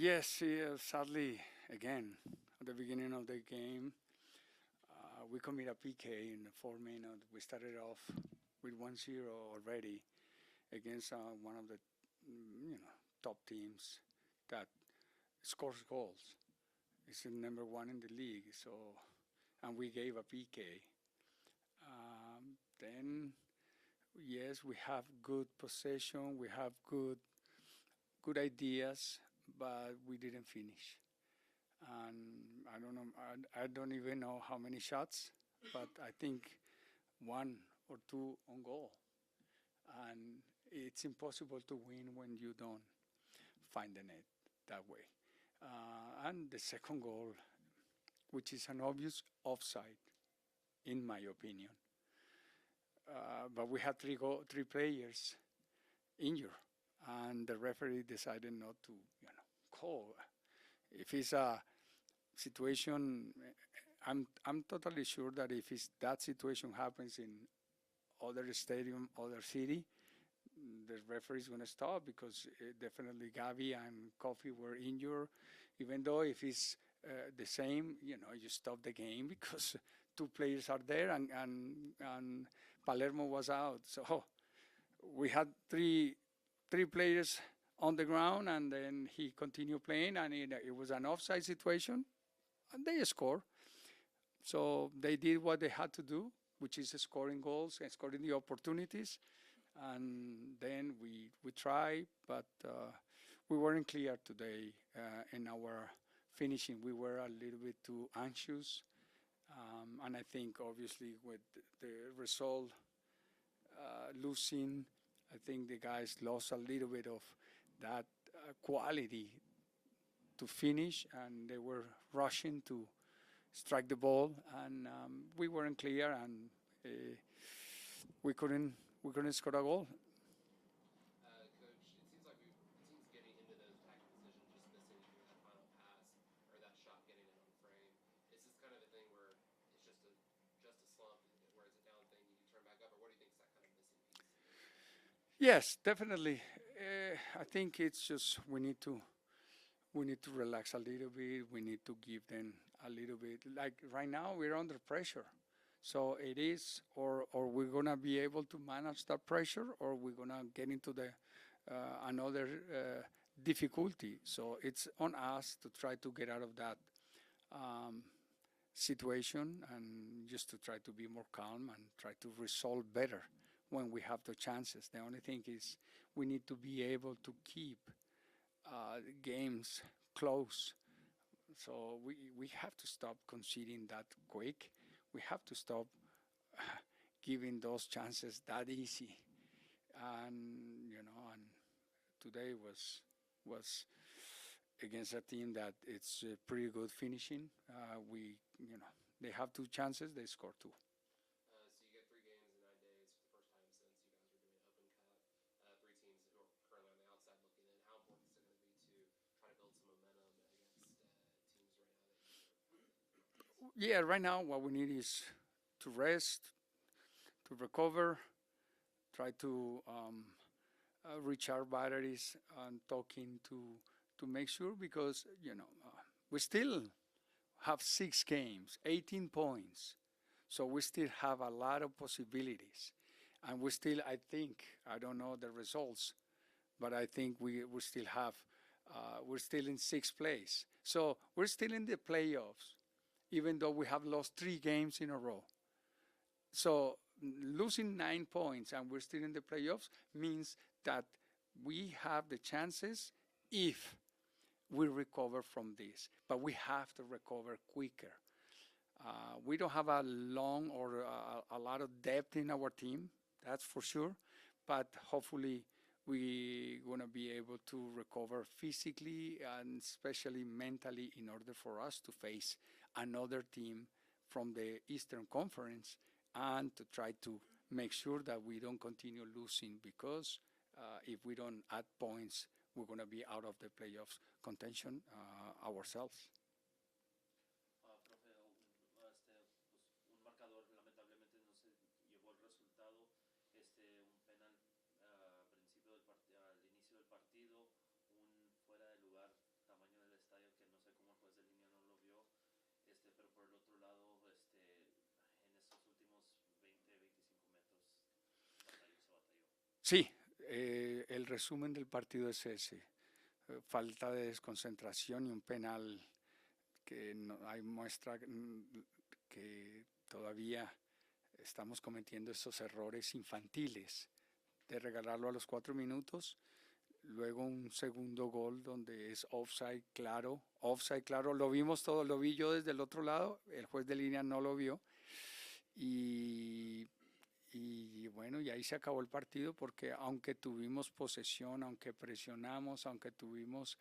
Yes, yeah, sadly, again, at the beginning of the game, we commit a PK in the 4 minute. We started off with 1-0 already against one of the top teams that scores goals. It's the number one in the league. So, and we gave a PK. Then, yes, we have good possession. We have good ideas, but we didn't finish. And I don't know. I don't even know how many shots, but I think one or two on goal. And it's impossible to win when you don't find the net that way. And the second goal, which is an obvious offside, in my opinion. But we had three players injured, and the referee decided not to, call. If it's a situation, I'm totally sure that if that situation happens in other stadium, other city, the referee is going to stop because definitely Gavi and Kofi were injured. Even though if it's the same, you stop the game because two players are there and Palermo was out. So we had three players on the ground, and then he continued playing, and it was an offside situation, and they scored. So they did what they had to do, which is scoring goals and scoring the opportunities. And then we tried, but we weren't clear today in our finishing. We were a little bit too anxious, and I think obviously with the result losing, I think the guys lost a little bit of that quality to finish, and they were rushing to strike the ball, and we weren't clear, and we couldn't score a goal. Coach, it seems like teams getting into those attacking positions, just missing either that final pass or that shot getting it on frame. Is this kind of a thing where it's just a slump, where it's a down thing, you turn back up, or what do you think is that kind of missing piece? Yes, definitely. I think it's just we need to relax a little bit. We need to give them a little bit. Like right now, we're under pressure. So it is, or we're gonna be able to manage that pressure, or we're gonna get into the another difficulty. So it's on us to try to get out of that um, situation and just to try to be more calm and try to resolve better when we have the chances. The only thing is we need to be able to keep games close. So we have to stop conceding that quick. We have to stop giving those chances that easy. And and today was against a team that it's pretty good finishing. We they have two chances, they score two. So you get 3 games in 9 days for the first time since you guys were doing Open Cup. 3 teams who are currently on the outside looking in. How important is it going to be to try to build some momentum against teams right now that Yeah, right now what we need is to rest, to recover, try to recharge batteries, and talking to make sure because we still have 6 games, 18 points, so we still have a lot of possibilities, and we still I don't know the results, but I think we still have we're still in sixth place, so we're still in the playoffs, even though we have lost 3 games in a row. So losing 9 points and we're still in the playoffs means that we have the chances if we recover from this, but we have to recover quicker. We don't have a long or a lot of depth in our team, that's for sure, but hopefully we're going to be able to recover physically and especially mentally in order for us to face another team from the Eastern Conference and to try to make sure that we don't continue losing because if we don't add points, we're going to be out of the playoffs contention ourselves. Profe, un marcador lamentablemente no se llevó el resultado, un penal al inicio del partido, un fuera de lugar tamaño Sí, el resumen del partido es ese. Falta de desconcentración y un penal que hay muestra que todavía estamos cometiendo esos errores infantiles de regalarlo a los 4 minutos. Luego un segundo gol donde es offside claro, lo vimos todo, lo vi yo desde el otro lado, el juez de línea no lo vio y, y bueno, y ahí se acabó el partido porque aunque tuvimos posesión, aunque presionamos, aunque tuvimos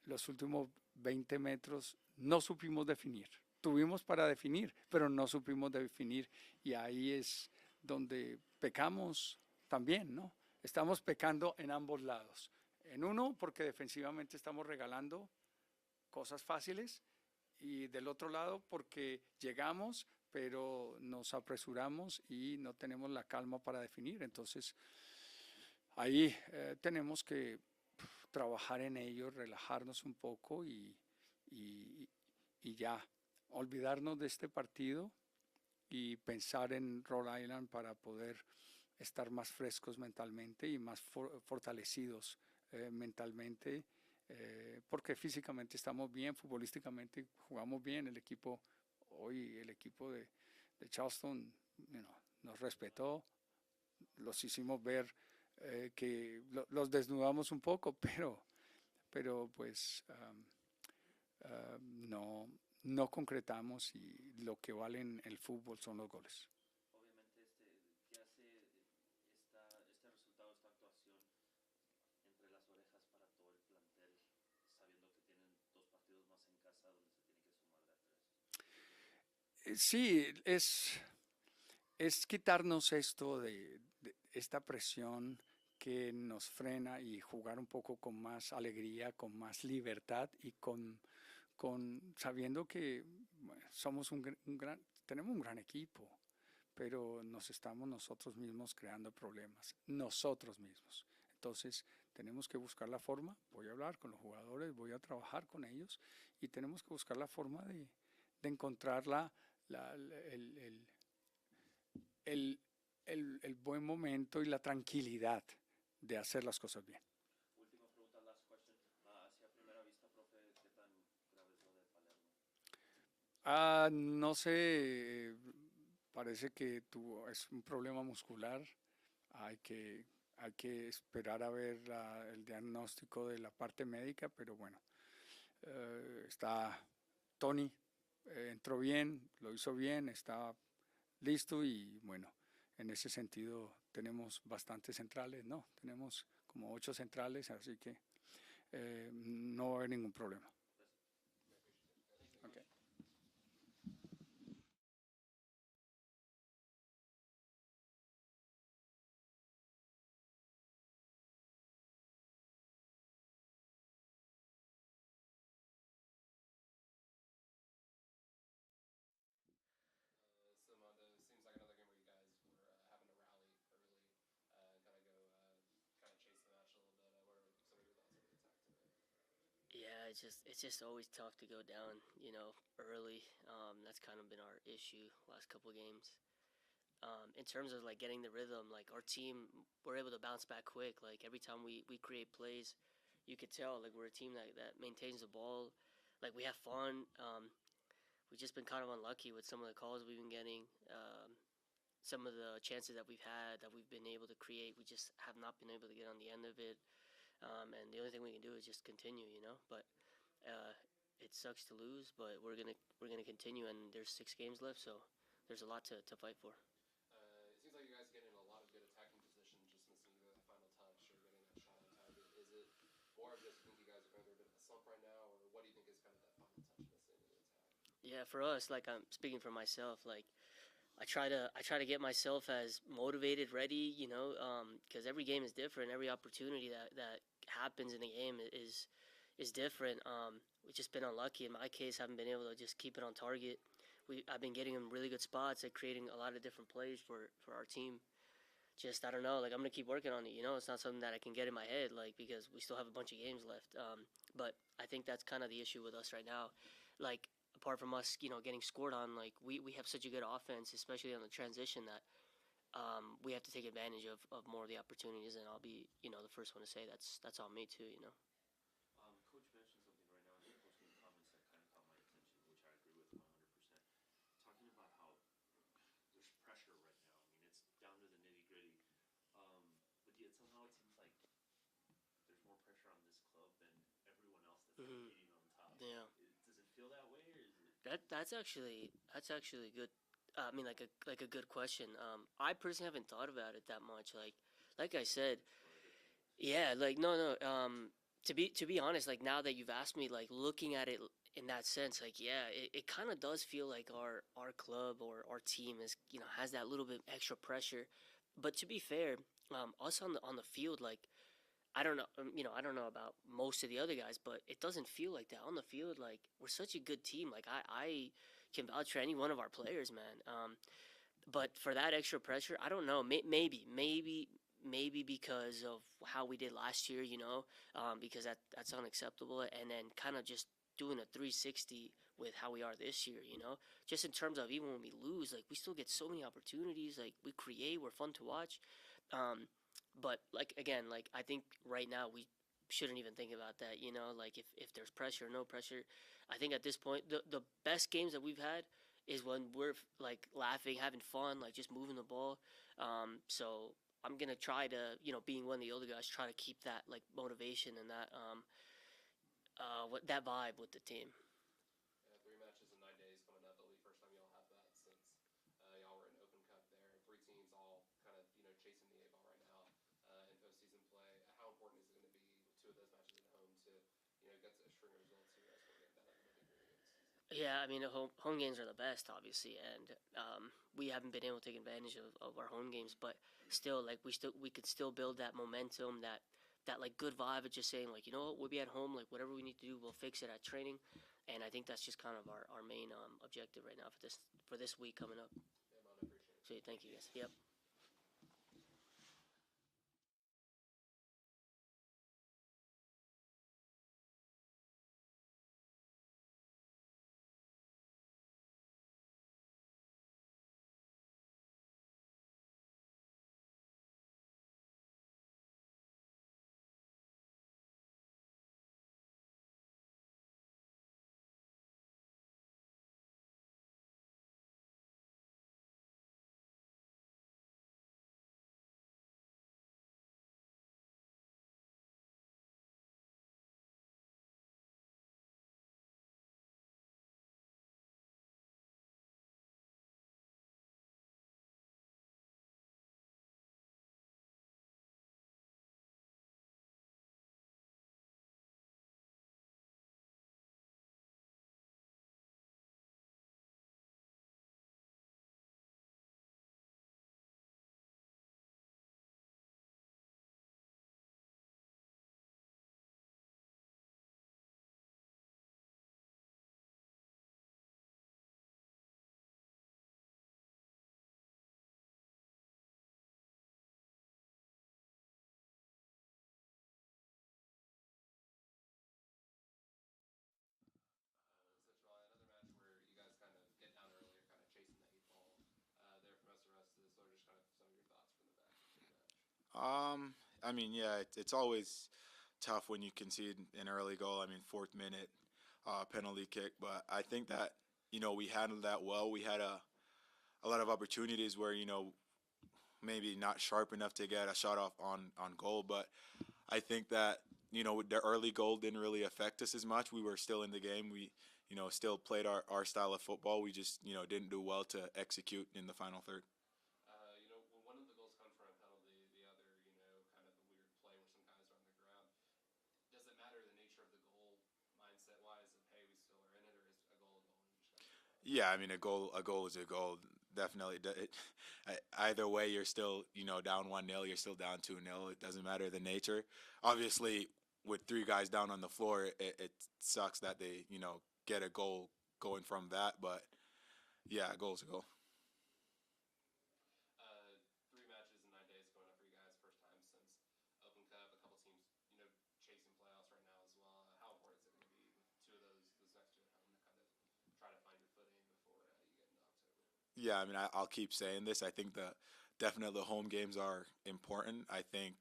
los últimos 20 metros, no supimos definir. Tuvimos para definir, pero no supimos definir y ahí es donde pecamos también, ¿no? Estamos pecando en ambos lados. En uno, porque defensivamente estamos regalando cosas fáciles y del otro lado, porque llegamos, pero nos apresuramos y no tenemos la calma para definir. Entonces, ahí tenemos que trabajar en ello, relajarnos un poco y, y ya, olvidarnos de este partido y pensar en Rhode Island para poder estar más frescos mentalmente y más fortalecidos mentalmente, porque físicamente estamos bien, futbolísticamente jugamos bien, el equipo de Charleston nos respetó, los hicimos ver que los desnudamos un poco, pero pues no, no concretamos y lo que vale en el fútbol son los goles. Obviamente, ¿qué hace este resultado, esta actuación entre las orejas para todo el plantel, sabiendo que tienen dos partidos más en casa donde se tiene que sumar de a tres? Sí, es quitarnos esto de esta presión que nos frena y jugar un poco con más alegría, con más libertad y con sabiendo que bueno, somos tenemos un gran equipo, pero nos estamos nosotros mismos creando problemas, nosotros mismos. Entonces tenemos que buscar la forma, voy a hablar con los jugadores, voy a trabajar con ellos y tenemos que buscar la forma de encontrar la- el, el buen momento y la tranquilidad de hacer las cosas bien. Última pregunta, last question. Hacia primera vista, profe, ¿qué tan grave es lo de Palermo? No sé, parece que es un problema muscular. Hay que, hay que esperar a ver el diagnóstico de la parte médica, pero bueno, está Tony, entró bien, lo hizo bien, está listo y bueno, en ese sentido tenemos bastantes centrales, ¿no? Tenemos como 8 centrales, así que no va a haber ningún problema. Okay. So Mondo, it seems like another game where you guys were having to rally early and kind of go, kind of chase the match a little bit. What are some of your thoughts on the attack today? Yeah, it's just always tough to go down, early. That's kind of been our issue last couple games. In terms of like getting the rhythm, like our team, we're able to bounce back quick. Like every time we create plays, you could tell like we're a team that maintains the ball. Like we have fun. We've just been kind of unlucky with some of the calls we've been getting. Some of the chances that we've had that we've been able to create, we just have not been able to get on the end of it. And the only thing we can do is just continue. But uh, it sucks to lose, but we're gonna continue, and there's 6 games left, so there's a lot to fight for. It seems like you guys are getting a lot of good attacking position, just missing either that final touch or getting that shot on target. Is it more of just you think you guys are going through a bit of a slump right now, or what do you think is kind of that final touch missing in the attack? Yeah, for us, like I'm speaking for myself, like I try to get myself as motivated, ready, because every game is different. Every opportunity that happens in the game is different. We've just been unlucky. In my case, haven't been able to just keep it on target. I've been getting in really good spots at creating a lot of different plays for our team. Just I don't know, like I'm gonna keep working on it. It's not something that I can get in my head, like because we still have a bunch of games left. But I think that's kind of the issue with us right now. Like apart from us, getting scored on, like we have such a good offense, especially on the transition that we have to take advantage of more of the opportunities, and I'll be the first one to say that's on me too. Coach mentioned something right now in his post-game comments that kind of caught my attention, which I agree with 100%. Talking about how there's pressure right now. I mean, it's down to the nitty-gritty. But yet somehow it seems like there's more pressure on this club than everyone else that's Hmm. competing on top. Yeah, Does it feel that way, or is it? that's actually good. I mean, like a good question. I personally haven't thought about it that much. Like I said, Or other things? yeah, like no. To be honest, like now that you've asked me, like looking at it in that sense, like yeah, it kind of does feel like our club or our team is has that little bit extra pressure. But to be fair, us on the field, like I don't know, I don't know about most of the other guys, but it doesn't feel like that on the field. Like we're such a good team. Like I can vouch for any one of our players, man. But for that extra pressure, I don't know. Maybe because of how we did last year, because that's unacceptable. And then kind of just doing a 360 with how we are this year. Just in terms of even when we lose, like we still get so many opportunities. Like we create, we're fun to watch. Um, but like again, like I think right now we shouldn't even think about that. Like if there's pressure, no pressure. I think at this point, the best games that we've had is when we're like laughing, having fun, like just moving the ball. So I'm gonna try to, being one of the older guys, try to keep that like motivation and that what that vibe with the team. Yeah, 3 matches in 9 days coming up. It'll be the first time y'all have that since y'all were in Open Cup there. Three teams all kind of chasing the 8 ball right now in postseason play. How important is it going to be with 2 of those matches at home to get a string of results here as we're getting down to the nitty gritty of the season? Yeah, I mean, the home games are the best, obviously, and we haven't been able to take advantage of our home games. But still, like we could still build that momentum, that like good vibe of just saying like, we'll be at home, like whatever we need to do, we'll fix it at training, and I think that's just kind of our main objective right now for this week coming up. Yeah, man, I appreciate it. So thank you guys. Yep. Coach Raleigh, another match where you guys kind of get down earlier, kind of chasing the 8 ball there for most of the rest of this. What are just kind of some of your thoughts from the match? I mean, yeah, it's always tough when you concede an early goal. I mean, 4th minute penalty kick, but I think that we handled that well. We had a lot of opportunities where maybe not sharp enough to get a shot off on goal, but I think that the early goal didn't really affect us as much. We were still in the game. We still played our style of football. We just didn't do well to execute in the final third. When one of the goals comes from a penalty, the other, kind of a weird play where some guys are on the ground. Does it matter the nature of the goal, mindset wise, of hey, we still are in it, or is a goal a goal and you just got to move on? Yeah, I mean a goal is a goal. Definitely, either way, you're still down 1-0. You're still down 2-0. It doesn't matter the nature. Obviously, with 3 guys down on the floor, it sucks that they get a goal going from that. But yeah, a goal's a goal. 3 matches in 9 days coming up for you guys. First time since Open Cup. A couple teams, chasing playoffs right now as well. How important is it going to be with 2 of those next 2 at home to kind of try to find your footing before you get into October? Yeah, I mean I'll keep saying this. I think definitely the home games are important. I think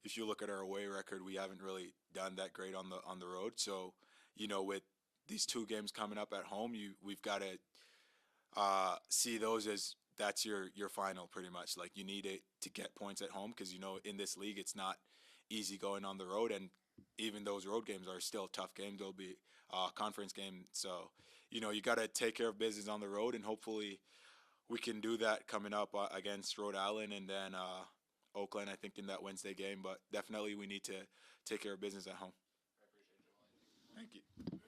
if you look at our away record, we haven't really done that great on the road. So, with these two games coming up at home, we've got to see those as that's your final pretty much. Like you need it to get points at home because in this league it's not easy going on the road, and even those road games are still tough games. They'll be conference game, so you got to take care of business on the road, and hopefully we can do that coming up against Rhode Island and then Oakland. I think in that Wednesday game, but definitely we need to take care of business at home. I appreciate you. Thank you.